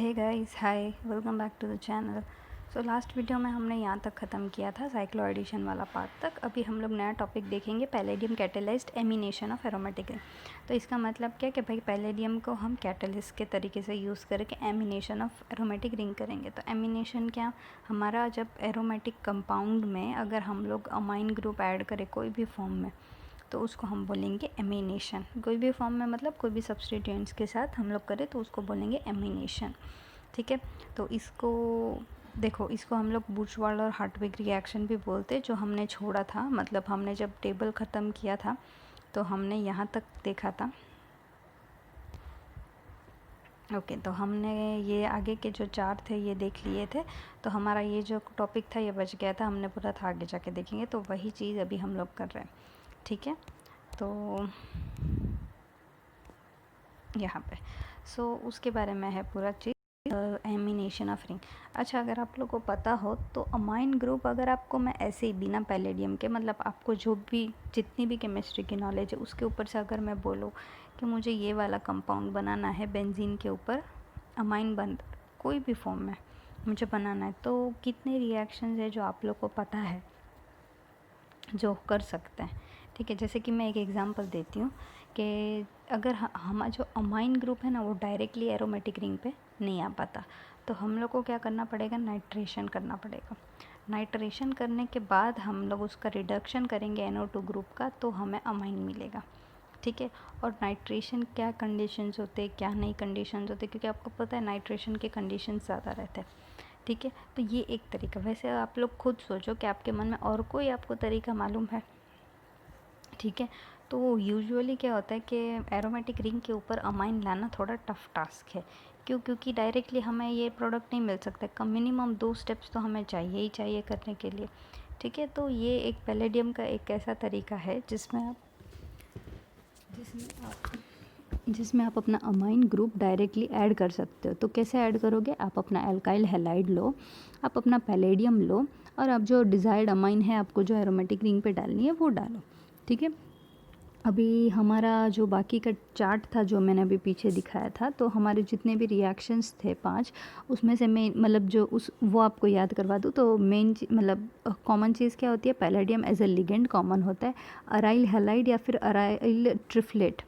Hey guys, hi, welcome back to the channel. So last video में हमने यहाँ तक ख़त्म किया था साइक्लो एडिशन वाला पार्ट तक। अभी हम लोग नया टॉपिक देखेंगे, palladium catalysed amination of aromatic ring. तो इसका मतलब क्या कि भाई पैलेडियम को हम कैटलिस्ट के तरीके से यूज़ करके एमिनेशन ऑफ एरोमेटिक रिंग करेंगे। तो एमिनेशन क्या, हमारा जब एरोमेटिक कंपाउंड में अगर हम लोग अमाइन ग्रुप ऐड करें कोई भी फॉर्म में, तो उसको हम बोलेंगे एमिनेशन। कोई भी फॉर्म में मतलब कोई भी सब्स्टिट्यूएंट्स के साथ हम लोग करें तो उसको बोलेंगे एमिनेशन। ठीक है, तो इसको देखो, इसको हम लोग बुर्चवाल्ड और हार्टविग रिएक्शन भी बोलते हैं, जो हमने छोड़ा था। मतलब हमने जब टेबल ख़त्म किया था तो हमने यहाँ तक देखा था। ओके, तो हमने ये आगे के जो चार थे ये देख लिए थे, तो हमारा ये जो टॉपिक था ये बच गया था। हमने पूरा था आगे जाके देखेंगे, तो वही चीज़ अभी हम लोग कर रहे हैं। ठीक है, तो यहाँ पे उसके बारे में है पूरा चीज़, एमिनेशन ऑफ रिंग। अच्छा, अगर आप लोग को पता हो तो अमाइन ग्रुप अगर आपको मैं ऐसे ही बिना पैलेडियम के, मतलब आपको जो भी जितनी भी केमिस्ट्री की नॉलेज है उसके ऊपर से अगर मैं बोलूँ कि मुझे ये वाला कंपाउंड बनाना है बेंजीन के ऊपर, अमाइन बंद कोई भी फॉर्म में मुझे बनाना है, तो कितने रिएक्शंस है जो आप लोग को पता है जो कर सकते हैं। ठीक है, जैसे कि मैं एक एग्जांपल देती हूँ कि अगर हमारा जो अमाइन ग्रुप है ना वो डायरेक्टली एरोमेटिक रिंग पे नहीं आ पाता, तो हम लोग को क्या करना पड़ेगा, नाइट्रेशन करना पड़ेगा। नाइट्रेशन करने के बाद हम लोग उसका रिडक्शन करेंगे NO2 ग्रुप का, तो हमें अमाइन मिलेगा। ठीक है, और नाइट्रेशन क्या कंडीशंस होते हैं, क्या नहीं कंडीशंस होते, क्योंकि आपको पता है नाइट्रेशन के कंडीशंस ज़्यादा रहते हैं। ठीक है, तो ये एक तरीका। वैसे आप लोग खुद सोचो कि आपके मन में और कोई आपको तरीका मालूम है। ठीक है, तो यूजुअली क्या होता है कि एरोमेटिक रिंग के ऊपर अमाइन लाना थोड़ा टफ टास्क है। क्यों? क्योंकि डायरेक्टली हमें ये प्रोडक्ट नहीं मिल सकता, कम मिनिमम 2 स्टेप्स तो हमें चाहिए ही चाहिए करने के लिए। ठीक है, तो ये एक पैलेडियम का एक ऐसा तरीका है जिसमें आप अपना अमाइन ग्रुप डायरेक्टली ऐड कर सकते हो। तो कैसे ऐड करोगे, आप अपना एल्काइल हैलाइड लो, आप अपना पैलेडियम लो, और आप जो डिज़ायर्ड अमाइन है आपको जो एरोमेटिक रिंग पे डालनी है वो डालो। ठीक है, अभी हमारा जो बाकी का चार्ट था जो मैंने अभी पीछे दिखाया था, तो हमारे जितने भी रिएक्शंस थे 5, उसमें से मेन मतलब जो वो आपको याद करवा दूँ तो मेन मतलब कॉमन चीज़ क्या होती है, palladium as a ligand common होता है, अराइल हैलाइड या फिर अराइल ट्रिफलेट,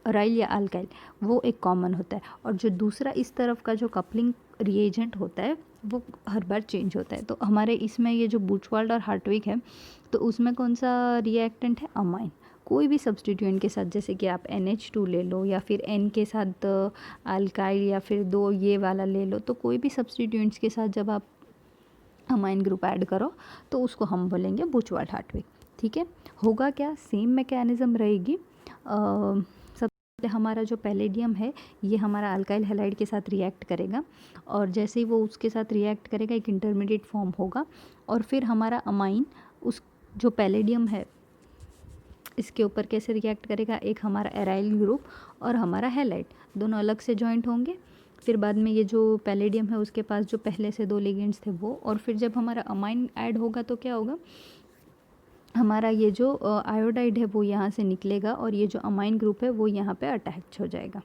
अराइल या अल्काइल, वो एक कॉमन होता है। और जो दूसरा इस तरफ का जो कपलिंग रिएजेंट होता है वो हर बार चेंज होता है। तो हमारे इसमें ये जो बुर्चवाल्ड और हार्टविग है, तो उसमें कौन सा रिएक्टेंट है, अमाइन। कोई भी सब्स्टिट्यूएंट के साथ, जैसे कि आप NH2 ले लो या फिर N के साथ अल्काइल या फिर 2 ये वाला ले लो, तो कोई भी सब्स्टिट्यूएंट्स के साथ जब आप अमाइन ग्रुप ऐड करो तो उसको हम बोलेंगे बुर्चवाल्ड हार्टविग। ठीक है, होगा क्या, सेम मैकेनिज़्म रहेगी। सबसे हमारा जो पैलेडियम है ये हमारा अल्काइल हैलाइड के साथ रिएक्ट करेगा, और जैसे ही वो उसके साथ रिएक्ट करेगा एक इंटरमीडिएट फॉर्म होगा, और फिर हमारा अमाइन उस जो पैलेडियम है इसके ऊपर कैसे रिएक्ट करेगा, एक हमारा एराइल ग्रुप और हमारा हैलाइड दोनों अलग से जॉइंट होंगे। फिर बाद में ये जो पैलेडियम है उसके पास जो पहले से 2 लिगेंड्स थे वो, और फिर जब हमारा अमाइन ऐड होगा तो क्या होगा, हमारा ये जो आयोडाइड है वो यहाँ से निकलेगा, और ये जो अमाइन ग्रुप है वो यहाँ पे अटैच हो जाएगा।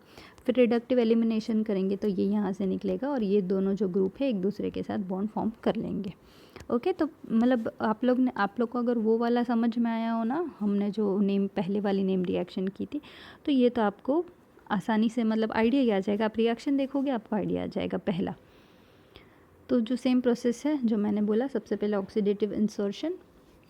फिर रिडक्टिव एलिमिनेशन करेंगे तो ये यहाँ से निकलेगा, और ये दोनों जो ग्रुप है एक दूसरे के साथ बॉन्ड फॉर्म कर लेंगे। ओके, तो मतलब आप लोग को अगर वो वाला समझ में आया हो ना, हमने जो नेम पहले वाली नेम रिएक्शन की थी, तो ये तो आपको आसानी से मतलब आइडिया ही आ जाएगा। आप रिएक्शन देखोगे आपको आइडिया आ जाएगा पहला। तो जो सेम प्रोसेस है जो मैंने बोला, सबसे पहले ऑक्सीडेटिव इंसर्शन,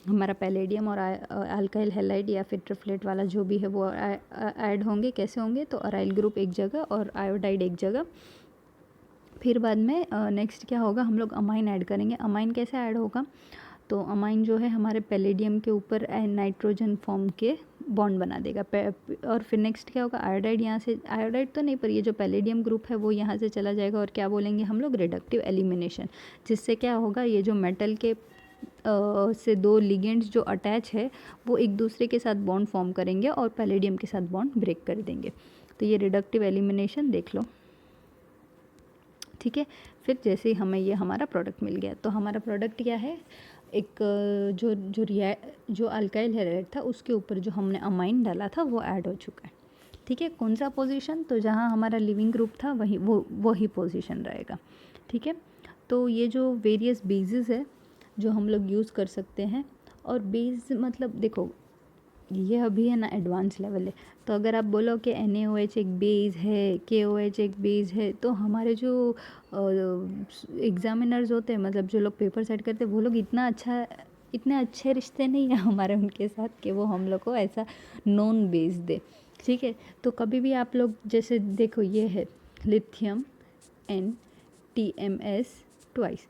हमारा पैलेडियम और अल्काइल हैलाइड या फिर ट्रिफलेट वाला जो भी है वो ऐड होंगे। कैसे होंगे, तो अराइल ग्रुप एक जगह और आयोडाइड एक जगह। फिर बाद में नेक्स्ट क्या होगा, हम लोग अमाइन ऐड करेंगे। अमाइन कैसे ऐड होगा, तो अमाइन जो है हमारे पैलेडियम के ऊपर नाइट्रोजन फॉर्म के बॉन्ड बना देगा। और फिर नेक्स्ट क्या होगा, आयोडाइड यहाँ से, आयोडाइड तो नहीं पर ये जो पैलेडियम ग्रुप है वो यहाँ से चला जाएगा, और क्या बोलेंगे हम लोग, रिडक्टिव एलिमिनेशन। जिससे क्या होगा, ये जो मेटल के से 2 लिगेंड्स जो अटैच है वो एक दूसरे के साथ बॉन्ड फॉर्म करेंगे और पैलेडियम के साथ बॉन्ड ब्रेक कर देंगे। तो ये रिडक्टिव एलिमिनेशन देख लो। ठीक है, फिर जैसे ही हमें ये हमारा प्रोडक्ट मिल गया, तो हमारा प्रोडक्ट क्या है, एक जो अल्काइल हैलाइड था उसके ऊपर जो हमने अमाइन डाला था वो ऐड हो चुका है। ठीक है। कौन सा पोजीशन, तो जहाँ हमारा लिविंग ग्रुप था वही पोजीशन रहेगा। ठीक है। तो ये जो वेरियस बेसिस है जो हम लोग यूज़ कर सकते हैं, और बेस मतलब देखो ये अभी है ना एडवांस लेवल है। तो अगर आप बोलो कि NaOH एक बेस है, KOH एक बेस है, तो हमारे जो एग्जामिनर्स होते हैं, मतलब जो लोग पेपर सेट करते हैं, वो लोग इतने अच्छे रिश्ते नहीं है हमारे उनके साथ कि वो हम लोग को ऐसा नॉन बेस दे। ठीक है। तो कभी भी आप लोग जैसे देखो ये है लिथियम NTMS ट्वाइस,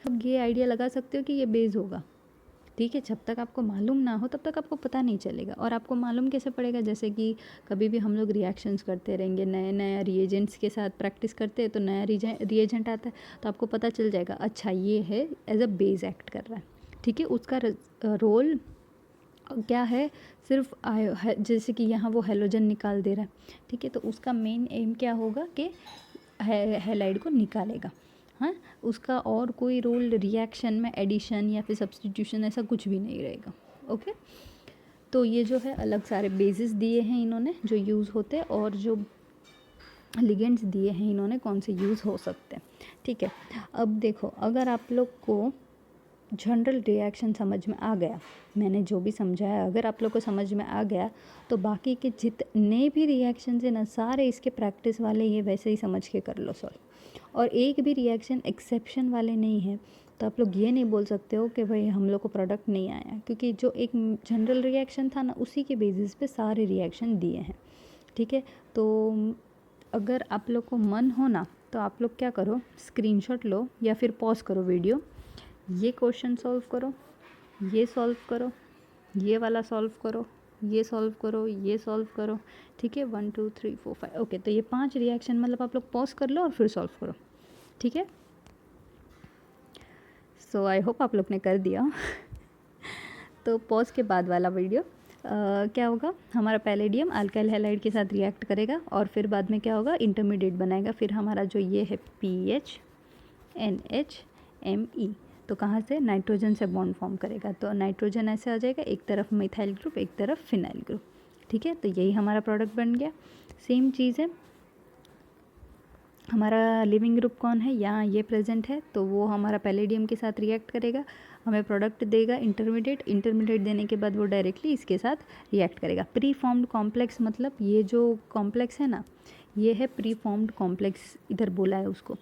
अब ये आइडिया लगा सकते हो कि ये बेस होगा। ठीक है। जब तक आपको मालूम ना हो तब तक आपको पता नहीं चलेगा। और आपको मालूम कैसे पड़ेगा, जैसे कि कभी भी हम लोग रिएक्शंस करते रहेंगे, नए नए रिएजेंट्स के साथ प्रैक्टिस करते हैं, तो नया रिएजेंट आता है तो आपको पता चल जाएगा अच्छा ये है एज अ बेस एक्ट कर रहा है। ठीक है। उसका रोल क्या है, सिर्फ जैसे कि यहाँ वो हेलोजन निकाल दे रहा है। ठीक है। तो उसका मेन एम क्या होगा कि हैलाइड को निकालेगा। हाँ, उसका और कोई रोल रिएक्शन में एडिशन या फिर सब्स्टिट्यूशन ऐसा कुछ भी नहीं रहेगा। ओके। तो ये जो है अलग सारे बेसिस दिए हैं इन्होंने जो यूज़ होते हैं, और जो लिगेंड्स दिए हैं इन्होंने कौन से यूज़ हो सकते हैं। ठीक है। अब देखो अगर आप लोग को जनरल रिएक्शन समझ में आ गया, मैंने जो भी समझाया अगर आप लोग को समझ में आ गया, तो बाकी के जितने भी रिएक्शन है ना सारे इसके प्रैक्टिस वाले ये वैसे ही समझ के कर लो सॉल्व। और एक भी रिएक्शन एक्सेप्शन वाले नहीं है, तो आप लोग ये नहीं बोल सकते हो कि भाई हम लोग को प्रोडक्ट नहीं आया, क्योंकि जो एक जनरल रिएक्शन था ना उसी के बेसिस पे सारे रिएक्शन दिए हैं। ठीक है। तो अगर आप लोग को मन हो ना तो आप लोग क्या करो, स्क्रीनशॉट लो या फिर पॉज करो वीडियो, ये क्वेश्चन सॉल्व करो, ये सॉल्व करो, ये वाला सॉल्व करो, ये सॉल्व करो, ये सॉल्व करो। ठीक है। 1 2 3 4 5 ओके। तो ये 5 रिएक्शन मतलब आप लोग पॉज कर लो और फिर सॉल्व करो। ठीक है। सो आई होप आप लोग ने कर दिया। तो पॉज के बाद वाला वीडियो क्या होगा, हमारा पैलेडियम अल्काइल हैलाइड के साथ रिएक्ट करेगा और फिर बाद में क्या होगा, इंटरमीडिएट बनाएगा। फिर हमारा जो ये है PH NH ME, तो कहाँ से, नाइट्रोजन से बॉन्ड फॉर्म करेगा। तो नाइट्रोजन ऐसे आ जाएगा, एक तरफ मिथाइल ग्रुप एक तरफ फिनाइल ग्रुप। ठीक है। तो यही हमारा प्रोडक्ट बन गया। सेम चीज़ है, हमारा लिविंग ग्रुप कौन है, यहाँ ये प्रेजेंट है, तो वो हमारा पैलेडियम के साथ रिएक्ट करेगा, हमें प्रोडक्ट देगा इंटरमीडिएट देने के बाद वो डायरेक्टली इसके साथ रिएक्ट करेगा। प्री फॉर्म्ड कॉम्प्लेक्स, मतलब ये जो कॉम्प्लेक्स है ना ये है प्री फॉर्म्ड कॉम्प्लेक्स, इधर बोला है उसको,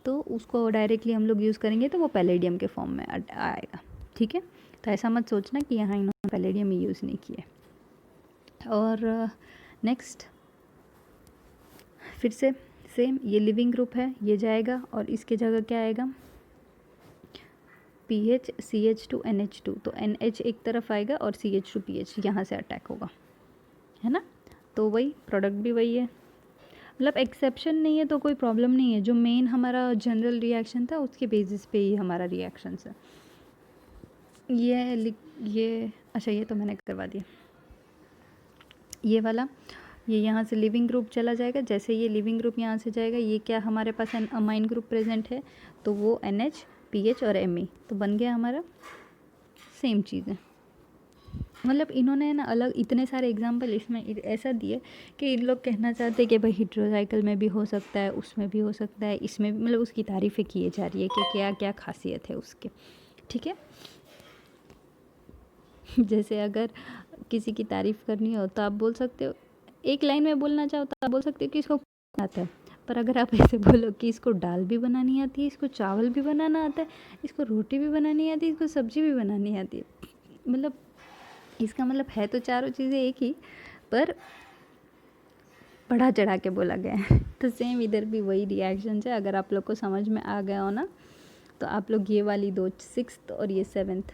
तो उसको डायरेक्टली हम लोग यूज़ करेंगे तो वो पैलेडियम के फॉर्म में आएगा। ठीक है। तो ऐसा मत सोचना कि यहाँ इन्होंने पैलेडियम ही यूज़ नहीं किया। और नेक्स्ट फिर से सेम, ये लिविंग ग्रुप है, ये जाएगा और इसके जगह क्या आएगा, PH CH2 NH2, तो NH एक तरफ आएगा और CH2 PH यहाँ से अटैक होगा, है ना। तो वही प्रोडक्ट भी वही है, मतलब एक्सेप्शन नहीं है तो कोई प्रॉब्लम नहीं है। जो मेन हमारा जनरल रिएक्शन था उसके बेसिस पे ही हमारा रिएक्शन है। ये अच्छा ये तो मैंने करवा दिया, ये वाला, ये यहाँ से लिविंग ग्रुप चला जाएगा। जैसे ये लिविंग ग्रुप यहाँ से जाएगा, ये क्या हमारे पास अमाइन ग्रुप प्रेजेंट है, तो वो NH PH और Me, तो बन गया हमारा सेम चीज़ है। मतलब इन्होंने ना अलग इतने सारे एग्जाम्पल इसमें ऐसा दिए कि इन लोग कहना चाहते हैं कि भाई हेटेरोसाइकिल में भी हो सकता है, उसमें भी हो सकता है, इसमें भी, मतलब उसकी तारीफ़ें किए जा रही है कि क्या क्या खासियत है उसके। ठीक है। जैसे अगर किसी की तारीफ़ करनी हो तो आप बोल सकते हो, एक लाइन में बोलना चाहो तो आप बोल सकते हो कि इसको आता है, पर अगर आप ऐसे बोलो कि इसको दाल भी बनानी आती है, इसको चावल भी बनाना आता है, इसको रोटी भी बनानी आती है, इसको सब्जी भी बनानी आती है, मतलब इसका मतलब है तो चारों चीज़ें एक ही, पर बढ़ा चढ़ा के बोला गया है। तो सेम इधर भी वही रिएक्शन है। अगर आप लोग को समझ में आ गया हो ना तो आप लोग ये वाली 2 6th और ये 7th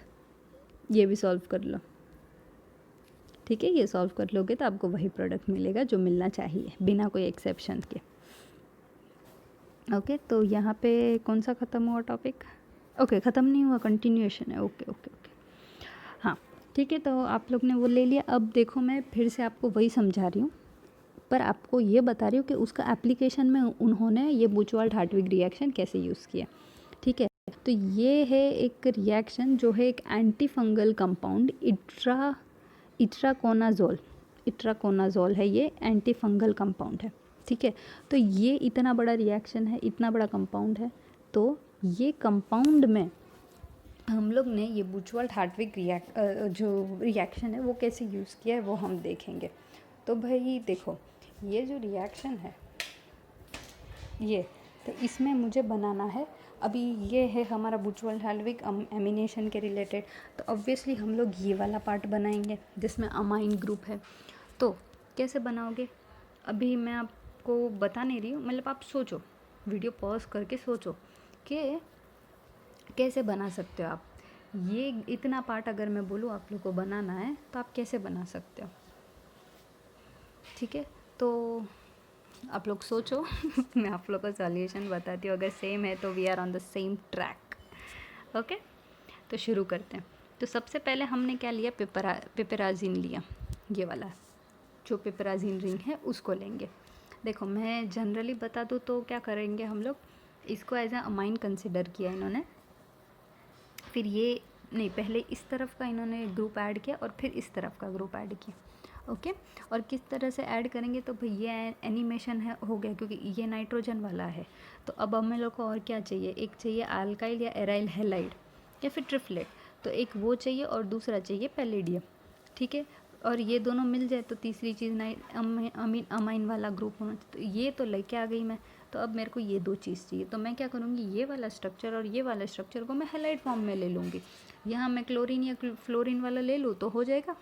ये भी सॉल्व कर लो। ठीक है। ये सॉल्व कर लोगे तो आपको वही प्रोडक्ट मिलेगा जो मिलना चाहिए बिना कोई एक्सेप्शन के। ओके। तो यहाँ पे कौन सा ख़त्म हुआ टॉपिक, ओके ख़त्म नहीं हुआ, कंटिन्यूएशन है। ओके ओके ओके हाँ ठीक है। तो आप लोग ने वो ले लिया। अब देखो मैं फिर से आपको वही समझा रही हूँ, पर आपको ये बता रही हूँ कि उसका एप्लीकेशन में उन्होंने ये बुचवाल्ट हार्टविग रिएक्शन कैसे यूज़ किया। ठीक है। तो ये है एक रिएक्शन जो है एक anti fungal compound itraconazole itraconazole है, ये एंटी फंगल कंपाउंड है, ठीक है। तो ये इतना बड़ा रिएक्शन है, इतना बड़ा कंपाउंड है, तो ये कंपाउंड में हम लोग ने ये बुचवाल्ट हार्टविग जो रिएक्शन है वो कैसे यूज़ किया है वो हम देखेंगे। तो भाई देखो, ये जो रिएक्शन है ये, तो इसमें मुझे बनाना है, अभी ये है हमारा बुचवाल्ट हार्टविग एमिनेशन के रिलेटेड, तो ऑब्वियसली हम लोग ये वाला पार्ट बनाएंगे जिसमें अमाइन ग्रुप है। तो कैसे बनाओगे, अभी मैं आपको बता नहीं रही हूँ, मतलब आप सोचो, वीडियो पॉज करके सोचो कि कैसे बना सकते हो आप। ये इतना पार्ट अगर मैं बोलूँ आप लोग को बनाना है तो आप कैसे बना सकते हो, ठीक है। तो आप लोग सोचो मैं आप लोग को सॉल्यूशन बताती हूँ, अगर सेम है तो we are on the same track. Okay, तो शुरू करते हैं। तो सबसे पहले हमने क्या लिया, पिपराजिन लिया, ये वाला जो पिपराजिन रिंग है उसको लेंगे। देखो मैं जनरली बता दूँ तो क्या करेंगे हम लोग, इसको एज अ अमाइन कंसिडर किया इन्होंने, फिर ये नहीं, पहले इस तरफ का इन्होंने ग्रुप ऐड किया और फिर इस तरफ का ग्रुप ऐड किया। ओके, और किस तरह से ऐड करेंगे, तो भाई ये एनिमेशन है हो गया, क्योंकि ये नाइट्रोजन वाला है। तो अब हमें लोग को और क्या चाहिए, एक चाहिए अल्काइल या एराइल हैलाइड या फिर ट्रिफ्लेट, तो एक वो चाहिए और दूसरा चाहिए पैलेडियम, ठीक है। और ये दोनों मिल जाए तो तीसरी चीज़ अमाइन वाला ग्रुप होना चाहिए। तो ये तो लेके आ गई मैं, तो अब मेरे को ये दो चीज़ चाहिए, तो मैं क्या करूँगी, ये वाला स्ट्रक्चर और ये वाला स्ट्रक्चर को मैं हैलाइड फॉर्म में ले लूँगी। यहाँ मैं क्लोरीन या फ्लोरीन वाला ले लूँ तो हो जाएगा।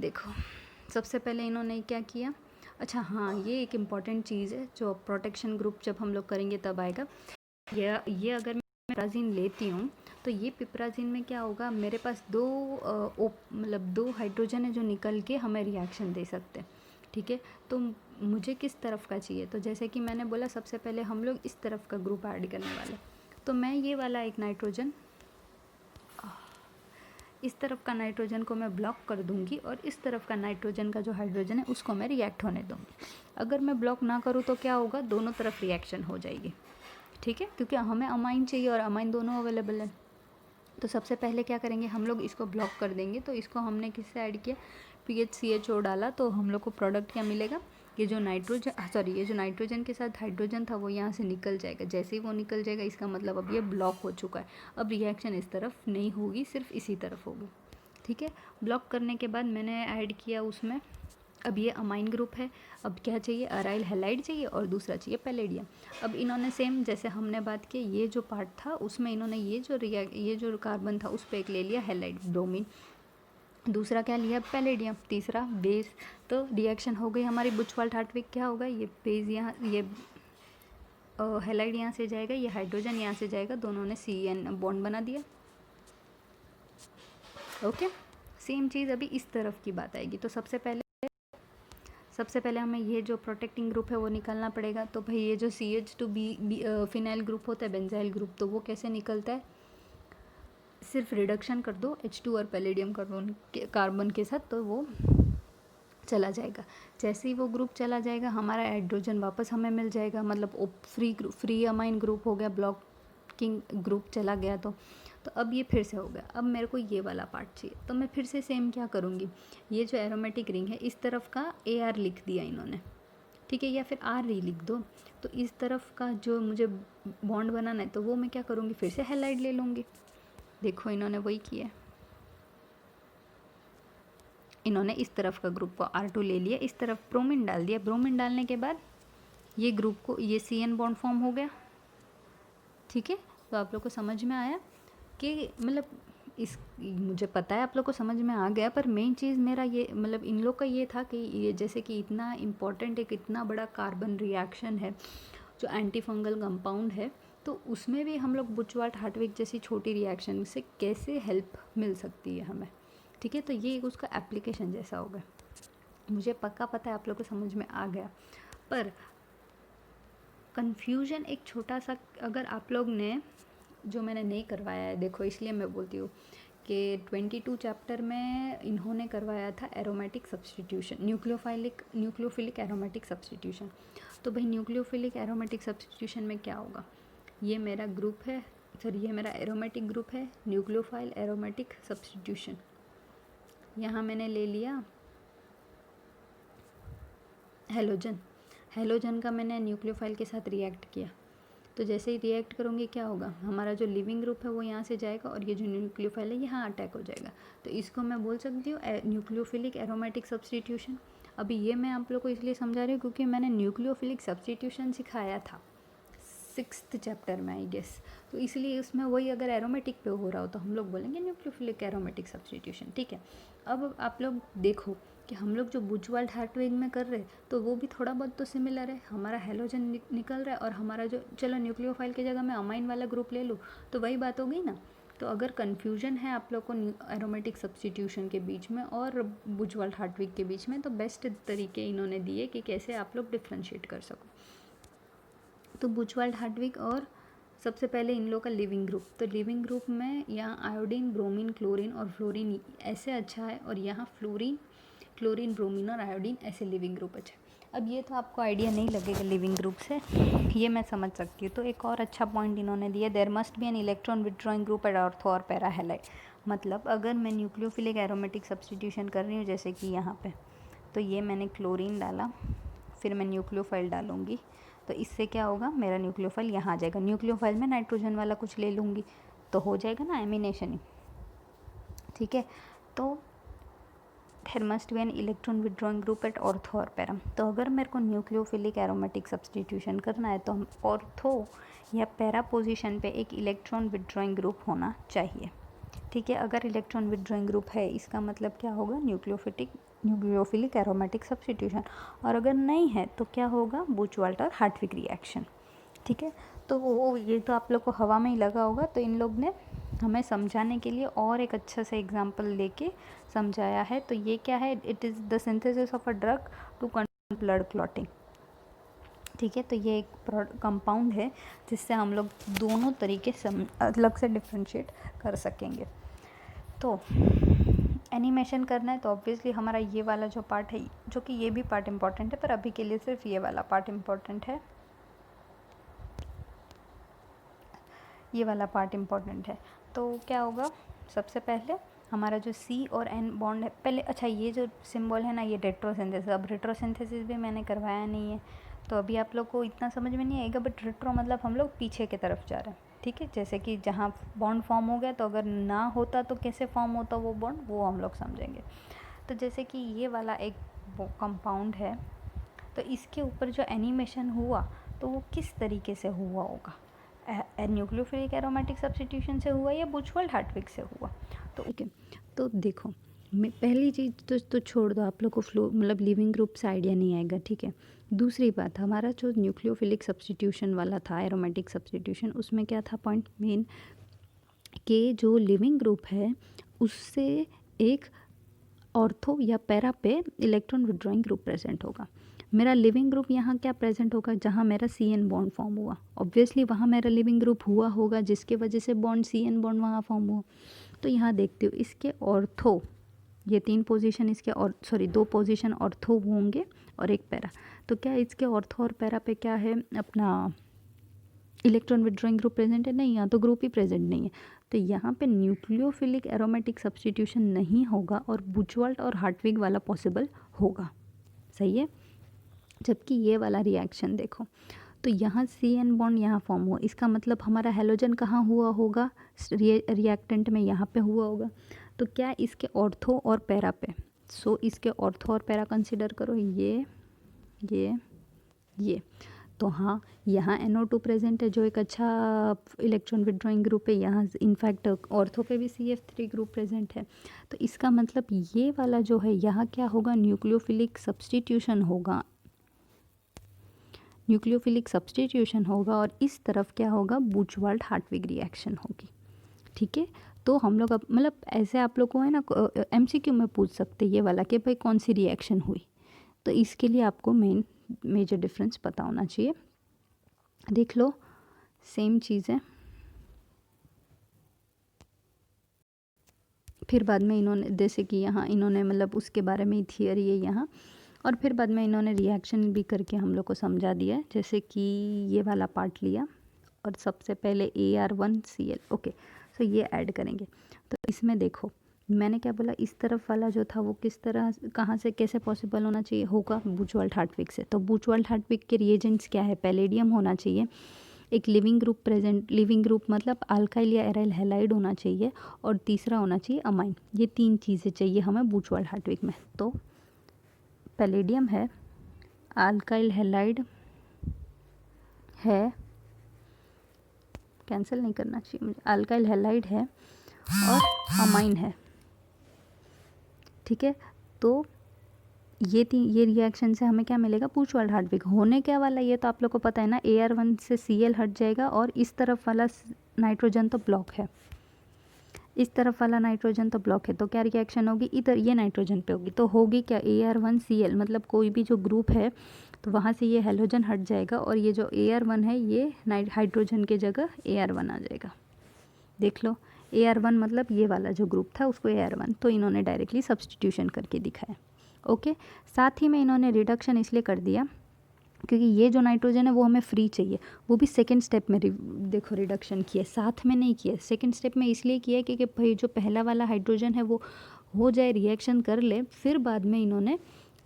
देखो सबसे पहले इन्होंने क्या किया, अच्छा हाँ, ये एक इम्पॉर्टेंट चीज़ है जो प्रोटेक्शन ग्रुप जब हम लोग करेंगे तब आएगा। ये अगर मैं पिपराजिन लेती हूँ तो ये पिपराजिन में क्या होगा, मेरे पास मतलब दो हाइड्रोजन है जो निकल के हमें रिएक्शन दे सकते हैं, ठीक है। तो मुझे किस तरफ का चाहिए, तो जैसे कि मैंने बोला सबसे पहले हम लोग इस तरफ का ग्रुप ऐड करने वाले, तो मैं ये वाला एक नाइट्रोजन, इस तरफ का नाइट्रोजन को मैं ब्लॉक कर दूंगी और इस तरफ का नाइट्रोजन का जो हाइड्रोजन है उसको मैं रिएक्ट होने दूंगी। अगर मैं ब्लॉक ना करूँ तो क्या होगा, दोनों तरफ रिएक्शन हो जाएगी, ठीक है, क्योंकि हमें अमाइन चाहिए और अमाइन दोनों अवेलेबल है। तो सबसे पहले क्या करेंगे, हम लोग इसको ब्लॉक कर देंगे। तो इसको हमने किससे ऐड किया, PHCHO डाला, तो हम लोग को प्रोडक्ट क्या मिलेगा, ये जो नाइट्रोजन के साथ हाइड्रोजन था वो यहाँ से निकल जाएगा। जैसे ही वो निकल जाएगा इसका मतलब अब ये ब्लॉक हो चुका है, अब रिएक्शन इस तरफ नहीं होगी, सिर्फ इसी तरफ होगी, ठीक है। ब्लॉक करने के बाद मैंने ऐड किया उसमें, अब ये अमाइन ग्रुप है, अब क्या चाहिए, अराइल हैलाइड चाहिए और दूसरा चाहिए पैलेडियम। अब इन्होंने सेम जैसे हमने बात की, ये जो पार्ट था उसमें इन्होंने ये जो कार्बन था उस पर एक ले लिया हैलाइड ब्रोमीन, दूसरा क्या लिया पैलेडियम, तीसरा बेस। तो रिएक्शन हो गई हमारी बुचवाल्ट हार्टविग, क्या होगा, ये बेस यहाँ, ये हैलाइड यहाँ से जाएगा, ये हाइड्रोजन यहाँ से जाएगा, दोनों ने CN बॉन्ड बना दिया। ओके, सेम चीज़ अभी इस तरफ की बात आएगी। तो सबसे पहले हमें ये जो प्रोटेक्टिंग ग्रुप है वो निकालना पड़ेगा। तो भाई ये जो CH2 फिनाइल ग्रुप होता है, बेंजाइल ग्रुप, तो वो कैसे निकलता है, सिर्फ रिडक्शन कर दो H2 और पैलेडियम कार्बन के साथ, तो वो चला जाएगा। जैसे ही वो ग्रुप चला जाएगा हमारा हाइड्रोजन वापस हमें मिल जाएगा, मतलब फ्री अमाइन ग्रुप हो गया, ब्लॉकिंग ग्रुप चला गया। तो अब ये फिर से हो गया। अब मेरे को ये वाला पार्ट चाहिए, तो मैं फिर से सेम क्या करूँगी, ये जो एरोमेटिक रिंग है इस तरफ का AR लिख दिया इन्होंने, ठीक है, या फिर RE लिख दो। तो इस तरफ का जो मुझे बॉन्ड बनाना है तो वो मैं क्या करूँगी, फिर से हैलाइड ले लूँगी। देखो इन्होंने वही किया, इन्होंने इस तरफ का ग्रुप को R2 ले लिया, इस तरफ ब्रोमीन डाल दिया। ब्रोमीन डालने के बाद ये ग्रुप को, ये CN बॉन्ड फॉर्म हो गया, ठीक है। तो आप लोग को समझ में आया कि मतलब मुझे पता है आप लोग को समझ में आ गया, पर मेन चीज़ मेरा ये, मतलब इन लोग का ये था कि ये जैसे कि इतना इम्पॉर्टेंट एक इतना बड़ा कार्बन रिएक्शन है जो एंटी फंगल कंपाउंड है, तो उसमें भी हम लोग बुचवाल्ट हार्टविग जैसी छोटी रिएक्शन से कैसे हेल्प मिल सकती है हमें, ठीक है। तो ये एक उसका एप्लीकेशन जैसा होगा। मुझे पक्का पता है आप लोग को समझ में आ गया, पर कन्फ्यूजन एक छोटा सा, अगर आप लोग ने, जो मैंने नहीं करवाया है, देखो इसलिए मैं बोलती हूँ कि 22 चैप्टर में इन्होंने करवाया था aromatic substitution, nucleophilic aromatic substitution. तो भाई न्यूक्लियोफिलिक एरोमेटिक सब्स्टिट्यूशन में क्या होगा, ये मेरा ग्रुप है, सॉरी ये मेरा एरोमेटिक ग्रुप है, न्यूक्लियोफाइल एरोमेटिक सब्स्टिट्यूशन, यहाँ मैंने ले लिया हेलोजन। हेलोजन का मैंने न्यूक्लियोफाइल के साथ रिएक्ट किया, तो जैसे ही रिएक्ट करूँगी क्या होगा, हमारा जो लिविंग ग्रुप है वो यहाँ से जाएगा और ये जो न्यूक्लियोफाइल है यहाँ अटैक हो जाएगा। तो इसको मैं बोल सकती हूँ न्यूक्लियोफिलिक एरोमेटिक सब्स्टिट्यूशन। अभी ये मैं आप लोग को इसलिए समझा रही हूँ क्योंकि मैंने न्यूक्लियोफिलिक सब्स्टिट्यूशन सिखाया था 6th चैप्टर में आई गेस, तो इसलिए उसमें वही अगर एरोमेटिक पे हो रहा हो तो हम लोग बोलेंगे न्यूक्लियोफिलिक एरोमेटिक सब्स्टिट्यूशन। ठीक है, अब आप लोग देखो कि हम लोग जो बुचवाल्ड हार्टविग में कर रहे तो वो भी थोड़ा बहुत तो सिमिलर है। हमारा हेलोजन निकल रहा है और हमारा जो, चलो न्यूक्लियोफाइल की जगह मैं अमाइन वाला ग्रुप ले लूँ तो वही बात हो गई ना। तो अगर कन्फ्यूजन है आप लोग को एरोमेटिक सब्स्टिट्यूशन के बीच में और बुचवाल्ड हार्टविग के बीच में, तो बेस्ट तरीके इन्होंने दिए कि कैसे आप लोग डिफ्रेंशिएट कर सको। तो बुचवाल्ड हार्टविग और सबसे पहले इन लोग का लिविंग ग्रुप, तो लिविंग ग्रुप में यहाँ आयोडीन, ब्रोमीन, क्लोरीन और फ्लोरीन ऐसे अच्छा है, और यहाँ फ्लोरीन, क्लोरीन, ब्रोमीन और आयोडीन ऐसे लिविंग ग्रुप अच्छा है। अब ये तो आपको आइडिया नहीं लगेगा लिविंग ग्रुप से, ये मैं समझ सकती हूँ। तो एक और अच्छा पॉइंट इन्होंने दिया, there must be an electron withdrawing group at ortho और पैरा हैलाइड। मतलब अगर मैं न्यूक्लियोफिलिक एरोमेटिक सब्स्टिट्यूशन कर रही हूँ जैसे कि यहाँ पे, तो ये मैंने क्लोरीन डाला, फिर मैं न्यूक्लियोफाइल डालूँगी, तो इससे क्या होगा, मेरा न्यूक्लियोफाइल यहाँ आ जाएगा। न्यूक्लियोफाइल में नाइट्रोजन वाला कुछ ले लूँगी तो हो जाएगा ना एमिनेशन ही। ठीक है, तो there must be an electron withdrawing group at ortho और पैरा। तो अगर मेरे को न्यूक्लियोफिलिक एरोमेटिक सब्स्टिट्यूशन करना है तो हम ऑर्थो या पैरा पोजीशन पे एक इलेक्ट्रॉन विड्रॉइंग ग्रुप होना चाहिए। ठीक है, अगर इलेक्ट्रॉन विड्रॉइंग ग्रुप है इसका मतलब क्या होगा, न्यूक्लियोफिलिक एरोमेटिक सब्स्टिट्यूशन, और अगर नहीं है तो क्या होगा, बुचवाल्ट और हार्टविग रिएक्शन। ठीक है, तो वो ये तो आप लोग को हवा में ही लगा होगा, तो इन लोग ने हमें समझाने के लिए और एक अच्छा सा एग्जाम्पल लेके समझाया है। तो ये क्या है, it is the synthesis of a drug to control blood clotting. ठीक है, तो ये एक कंपाउंड है जिससे हम लोग दोनों तरीके से अलग से डिफ्रेंशिएट कर सकेंगे। तो एनिमेशन करना है तो ऑब्वियसली हमारा ये वाला जो पार्ट है, जो कि ये भी पार्ट इम्पॉर्टेंट है, पर अभी के लिए सिर्फ ये वाला पार्ट इम्पॉर्टेंट है, ये वाला पार्ट इम्पॉर्टेंट है। तो क्या होगा, सबसे पहले हमारा जो C और N बॉन्ड है पहले, अच्छा ये जो सिंबल है ना ये रेट्रोसिंथेसिस, अब रेट्रोसिंथेसिस भी मैंने करवाया नहीं है तो अभी आप लोग को इतना समझ में नहीं आएगा, बट रेट्रो मतलब हम लोग पीछे की तरफ जा रहे हैं। ठीक है, जैसे कि जहाँ बॉन्ड फॉर्म हो गया तो अगर ना होता तो कैसे फॉर्म होता वो बॉन्ड, वो हम लोग समझेंगे। तो जैसे कि ये वाला एक कंपाउंड है, तो इसके ऊपर जो एनिमेशन हुआ तो वो किस तरीके से हुआ होगा, न्यूक्लियोफिलिक एरोमेटिक सब्स्टिट्यूशन से हुआ या बुचवाल्ड हार्टविग से हुआ। तो ओके, तो देखो मैं पहली चीज़ तो छोड़ दो, आप लोग को फ्लो मतलब लिविंग ग्रुप से आइडिया नहीं आएगा। ठीक है, दूसरी बात, हमारा जो न्यूक्लियोफिलिक सब्स्टिट्यूशन वाला था एरोमेटिक सब्स्टिट्यूशन, उसमें क्या था पॉइंट मेन, कि जो लिविंग ग्रुप है उससे एक ऑर्थो या पैरा पे इलेक्ट्रॉन विड्रॉइंग ग्रुप प्रेजेंट होगा। मेरा लिविंग ग्रुप यहाँ क्या प्रेजेंट होगा, जहाँ मेरा CN बॉन्ड फॉर्म हुआ, ऑब्वियसली वहाँ मेरा लिविंग ग्रुप हुआ होगा जिसके वजह से बॉन्ड CN बॉन्ड वहाँ फॉर्म हुआ। तो यहाँ देखते हो इसके ऑर्थो, ये 3 पोजीशन इसके, और सॉरी 2 पोजीशन ऑर्थो होंगे और एक पैरा। तो क्या इसके ऑर्थो और पैरा पे क्या है, अपना इलेक्ट्रॉन विड्रॉइंग ग्रुप प्रेजेंट है, नहीं, यहाँ तो ग्रुप ही प्रेजेंट नहीं है। तो यहाँ पे न्यूक्लियोफिलिक एरोमेटिक सब्स्टिट्यूशन नहीं होगा और बुचवाल्ट और हार्टविग वाला पॉसिबल होगा। सही है, जबकि ये वाला रिएक्शन देखो, तो यहाँ CN बॉन्ड यहाँ फॉर्म हुआ, इसका मतलब हमारा हेलोजन कहाँ हुआ होगा, रिएक्टेंट में यहाँ पे हुआ होगा। तो क्या इसके ऑर्थो और पैरा पे, सो इसके ऑर्थो और पैरा कंसिडर करो, ये तो हाँ यहाँ NO2 प्रेजेंट है जो एक अच्छा इलेक्ट्रॉन विड्रॉइंग ग्रुप है, यहाँ इनफैक्ट ऑर्थो पे भी CF3 ग्रुप प्रेजेंट है। तो इसका मतलब ये वाला जो है यहाँ क्या होगा, न्यूक्लियोफिलिक सब्स्टिट्यूशन होगा और इस तरफ क्या होगा, बुचवाल्ट हार्टविग रिएक्शन होगी। ठीक है, तो हम लोग अब मतलब ऐसे आप लोग को है ना MCQ में पूछ सकते ये वाला कि भाई कौन सी रिएक्शन हुई, तो इसके लिए आपको मेजर डिफरेंस पता होना चाहिए। देख लो सेम चीज़ है, फिर बाद में इन्होंने जैसे कि यहाँ इन्होंने मतलब उसके बारे में ही थियरी है यहाँ, और फिर बाद में इन्होंने रिएक्शन भी करके हम लोग को समझा दिया है। जैसे कि ये वाला पार्ट लिया और सबसे पहले AR1Cl, ओके, सो ये ऐड करेंगे। तो इसमें देखो मैंने क्या बोला, इस तरफ वाला जो था वो किस तरह कहाँ से कैसे पॉसिबल होना चाहिए, होगा बुचवाल्ट-हार्टविग से। तो बुचवाल्ट-हार्टविग के रिएजेंट्स क्या है, पैलेडियम होना चाहिए, एक leaving group present, leaving group मतलब अल्काइल या एराइल हैलाइड होना चाहिए, और तीसरा होना चाहिए अमाइन। ये 3 चीज़ें चाहिए हमें बुचवाल्ट-हार्टविग में। तो पैलेडियम है, अल्काइल हैलाइड है, कैंसिल नहीं करना चाहिए मुझे, अल्काइल हैलाइड है और अमाइन है, ठीक है। तो ये रिएक्शन से हमें क्या मिलेगा, बुचवाल्ट-हार्टविग होने क्या वाला, ये तो आप लोग को पता है ना, Ar1 से Cl हट जाएगा और इस तरफ वाला नाइट्रोजन तो ब्लॉक है, इस तरफ वाला नाइट्रोजन तो ब्लॉक है, तो क्या रिएक्शन होगी, इधर ये नाइट्रोजन पे होगी, तो होगी क्या, Ar1Cl, मतलब कोई भी जो ग्रुप है तो वहाँ से ये हेलोजन हट जाएगा और ये जो Ar1 है ये हाइड्रोजन के जगह Ar1 आ जाएगा। देख लो, Ar1 मतलब ये वाला जो ग्रुप था उसको Ar1, तो इन्होंने डायरेक्टली सब्सटीट्यूशन करके दिखाया। ओके, साथ ही में इन्होंने रिडक्शन इसलिए कर दिया क्योंकि ये जो नाइट्रोजन है वो हमें फ्री चाहिए, वो भी सेकंड स्टेप में देखो रिडक्शन किया, साथ में नहीं किया, सेकंड स्टेप में इसलिए किया क्योंकि भाई जो पहला वाला हाइड्रोजन है वो हो जाए, रिएक्शन कर ले, फिर बाद में इन्होंने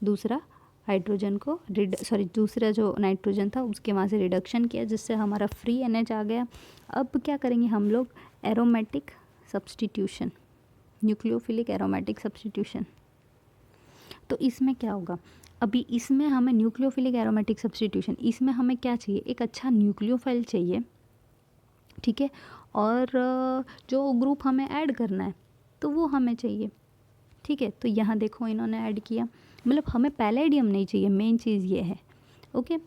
दूसरा हाइड्रोजन को दूसरा जो नाइट्रोजन था उसके वहाँ से रिडक्शन किया, जिससे हमारा फ्री NH आ गया। अब क्या करेंगे हम लोग, aromatic substitution, nucleophilic aromatic substitution. तो इसमें क्या होगा, अभी इसमें हमें न्यूक्लियोफिलिक एरोमेटिक सब्सटीट्यूशन, इसमें हमें क्या चाहिए, एक अच्छा न्यूक्लियोफाइल चाहिए, ठीक है, और जो ग्रुप हमें ऐड करना है तो वो हमें चाहिए, ठीक है। तो यहाँ देखो इन्होंने ऐड किया, मतलब हमें पैलेडियम नहीं चाहिए, मेन चीज़ ये है। ओके,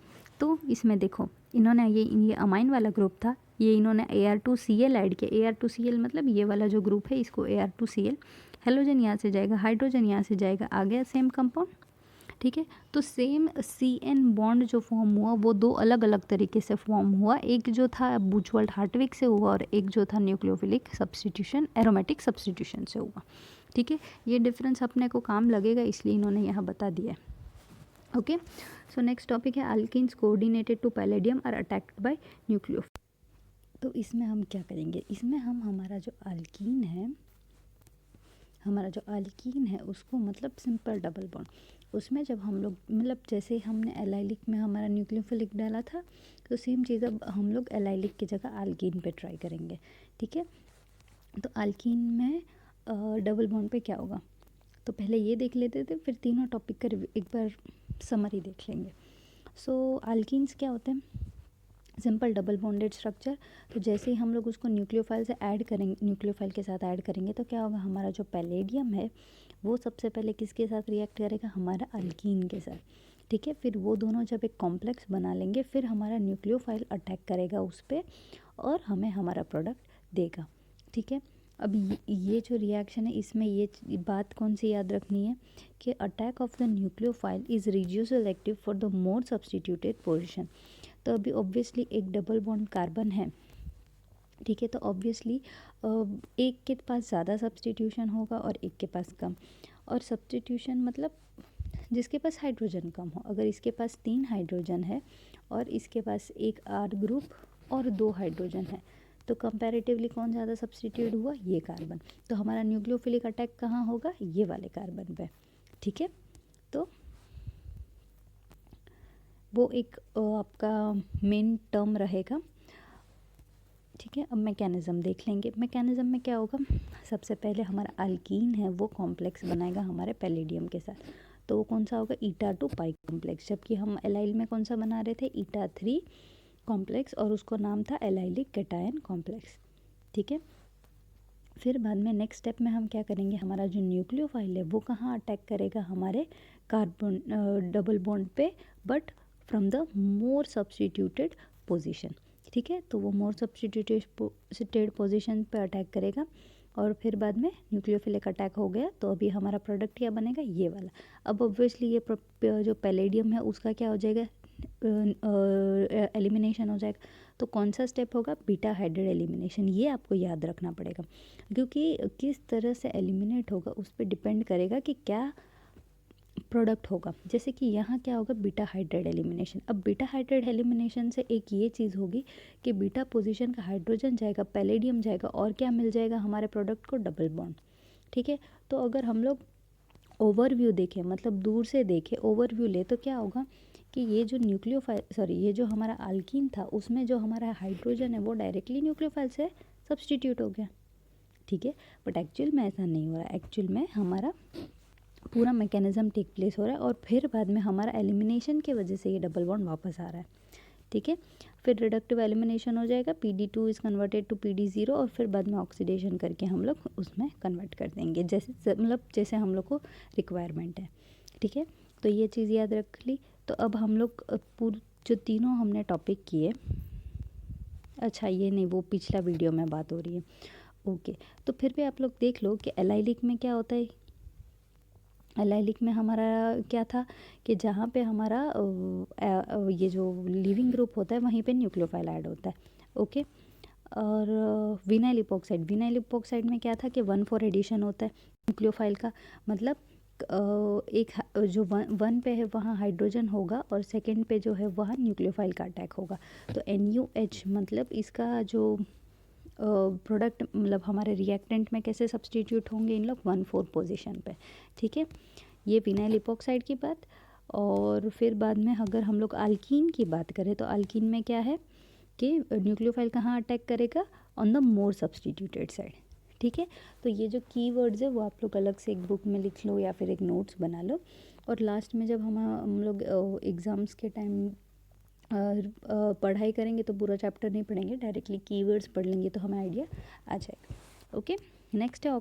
तो इसमें देखो इन्होंने ये अमाइन वाला ग्रुप था, ये इन्होंने Ar2Cl ऐड किया, Ar2Cl मतलब ये वाला जो ग्रुप है इसको Ar2Cl, हेलोजन यहाँ से जाएगा, हाइड्रोजन यहाँ से जाएगा, आ गया सेम कंपाउंड, ठीक है। तो सेम CN बॉन्ड जो फॉर्म हुआ वो दो अलग अलग तरीके से फॉर्म हुआ, एक जो था बुचवाल्ट-हार्टविग से हुआ और एक जो था न्यूक्लियोफिलिक सब्सटीट्यूशन एरोमेटिक सब्सटीट्यूशन से हुआ, ठीक है। ये डिफरेंस अपने को काम लगेगा इसलिए इन्होंने यहाँ बता दिया है। ओके, सो नेक्स्ट टॉपिक है alkenes coordinated to palladium are attacked by nucleophile. तो इसमें हम क्या करेंगे, इसमें हम हमारा जो अल्कीन है उसको मतलब सिंपल डबल बॉन्ड, उसमें जब हम लोग मतलब जैसे हमने एलाइलिक में हमारा न्यूक्लियोफिलिक डाला था तो सेम चीज़ अब हम लोग एलाइलिक की जगह अल्कीन पे ट्राई करेंगे, ठीक है। तो अल्कीन में डबल बॉन्ड पे क्या होगा, तो पहले ये देख लेते थे फिर तीनों टॉपिक का एक बार समरी देख लेंगे। सो अल्कीन्स क्या होते हैं, सिंपल डबल बॉन्डेड स्ट्रक्चर। तो जैसे ही हम लोग उसको न्यूक्लियोफाइल से ऐड करेंगे, न्यूक्लियोफाइल के साथ ऐड करेंगे तो क्या होगा, हमारा जो पैलेडियम है वो सबसे पहले किसके साथ रिएक्ट करेगा, हमारा अल्कीन के साथ, ठीक है। फिर वो दोनों जब एक कॉम्प्लेक्स बना लेंगे फिर हमारा न्यूक्लियोफाइल अटैक करेगा उस पर और हमें हमारा प्रोडक्ट देगा, ठीक है। अब ये जो रिएक्शन है इसमें ये बात कौन सी याद रखनी है कि attack of the nucleophile is regioselective for the more substituted position. तो अभी ऑब्वियसली एक डबल बॉन्ड कार्बन है, ठीक है, तो ऑब्वियसली एक के पास ज़्यादा सब्सटीट्यूशन होगा और एक के पास कम, और सब्सटीट्यूशन मतलब जिसके पास हाइड्रोजन कम हो, अगर इसके पास 3 हाइड्रोजन है और इसके पास एक R ग्रुप और 2 हाइड्रोजन है तो कंपैरेटिवली कौन ज़्यादा सब्सटीट्यूट हुआ, ये कार्बन, तो हमारा न्यूक्लियोफिलिक अटैक कहाँ होगा, ये वाले कार्बन पे, ठीक है। तो वो एक आपका मेन टर्म रहेगा, ठीक है। अब मैकेनिज़्म देख लेंगे, मैकेनिज़्म में क्या होगा, सबसे पहले हमारा अल्कीन है वो कॉम्प्लेक्स बनाएगा हमारे पैलेडियम के साथ, तो वो कौन सा होगा, eta2 पाई कॉम्प्लेक्स, जबकि हम एलाइल में कौन सा बना रहे थे, eta3 कॉम्प्लेक्स, और उसको नाम था एलाइलिक कैटायन कॉम्प्लेक्स, ठीक है। फिर बाद में नेक्स्ट स्टेप में हम क्या करेंगे, हमारा जो न्यूक्लियोफाइल है वो कहाँ अटैक करेगा, हमारे कार्बन डबल बॉन्ड पे, but from the more substituted position, ठीक है। तो वो मोर सब्सटीट्यूटेड पोजीशन पे अटैक करेगा और फिर बाद में न्यूक्लियोफिलिक अटैक हो गया तो अभी हमारा प्रोडक्ट क्या बनेगा, ये वाला। अब ऑब्वियसली ये जो पैलेडियम है उसका क्या हो जाएगा, एलिमिनेशन हो जाएगा, तो कौन सा स्टेप होगा, बीटा हाइड्राइड एलिमिनेशन, ये आपको याद रखना पड़ेगा क्योंकि किस तरह से एलिमिनेट होगा उस पर डिपेंड करेगा कि क्या प्रोडक्ट होगा। जैसे कि यहाँ क्या होगा, बीटा हाइड्राइड एलिमिनेशन। अब बीटा हाइड्राइड एलिमिनेशन से एक ये चीज़ होगी कि बीटा पोजीशन का हाइड्रोजन जाएगा, पैलेडियम जाएगा और क्या मिल जाएगा हमारे प्रोडक्ट को, डबल बॉन्ड, ठीक है। तो अगर हम लोग ओवरव्यू देखें, मतलब दूर से देखें, ओवरव्यू ले, तो क्या होगा कि ये जो ये जो हमारा अल्कीन था उसमें जो हमारा हाइड्रोजन है वो डायरेक्टली न्यूक्लियोफाइल से सब्सटीट्यूट हो गया, ठीक है। बट एक्चुअल में ऐसा नहीं हो रहा है, एक्चुअल में हमारा पूरा मैकेनिज्म टेक प्लेस हो रहा है और फिर बाद में हमारा एलिमिनेशन की वजह से ये डबल बॉन्ड वापस आ रहा है, ठीक है। फिर रिडक्टिव एलिमिनेशन हो जाएगा, PD2 is converted to PD0 और फिर बाद में ऑक्सीडेशन करके हम लोग उसमें कन्वर्ट कर देंगे, जैसे मतलब जैसे हम लोग को रिक्वायरमेंट है, ठीक है। तो ये चीज़ याद रख ली। तो अब हम लोग जो तीनों हमने टॉपिक किए, अच्छा ये नहीं, वो पिछला वीडियो में बात हो रही है, ओके। तो फिर भी आप लोग देख लो कि एलाइलिक में क्या होता है। एलाइलिक में हमारा क्या था कि जहाँ पे हमारा ये जो लिविंग ग्रुप होता है वहीं पे न्यूक्लियोफाइल ऐड होता है, ओके। और विनाइल इपोक्साइड में क्या था कि 1,4 एडिशन होता है न्यूक्लियोफाइल का, मतलब एक जो वन पे है वहाँ हाइड्रोजन होगा और सेकंड पे जो है वहाँ न्यूक्लियोफाइल का अटैक होगा। तो NUH मतलब इसका जो प्रोडक्ट मतलब हमारे रिएक्टेंट में कैसे सब्सटीट्यूट होंगे इन लोग 1,4 पोजीशन पे, ठीक है। ये विनाइल इपोक्साइड की बात। और फिर बाद में अगर हम लोग अल्कीन की बात करें तो अल्कीन में क्या है कि न्यूक्लियोफाइल कहाँ अटैक करेगा, on the more substituted side, ठीक है। तो ये जो कीवर्ड्स है वो आप लोग अलग से एक बुक में लिख लो या फिर एक नोट्स बना लो, और लास्ट में जब हम लोग एग्ज़ाम्स के टाइम पढ़ाई करेंगे तो पूरा चैप्टर नहीं पढ़ेंगे, डायरेक्टली कीवर्ड्स पढ़ लेंगे तो हमें आइडिया आ जाएगा, ओके। नेक्स्ट है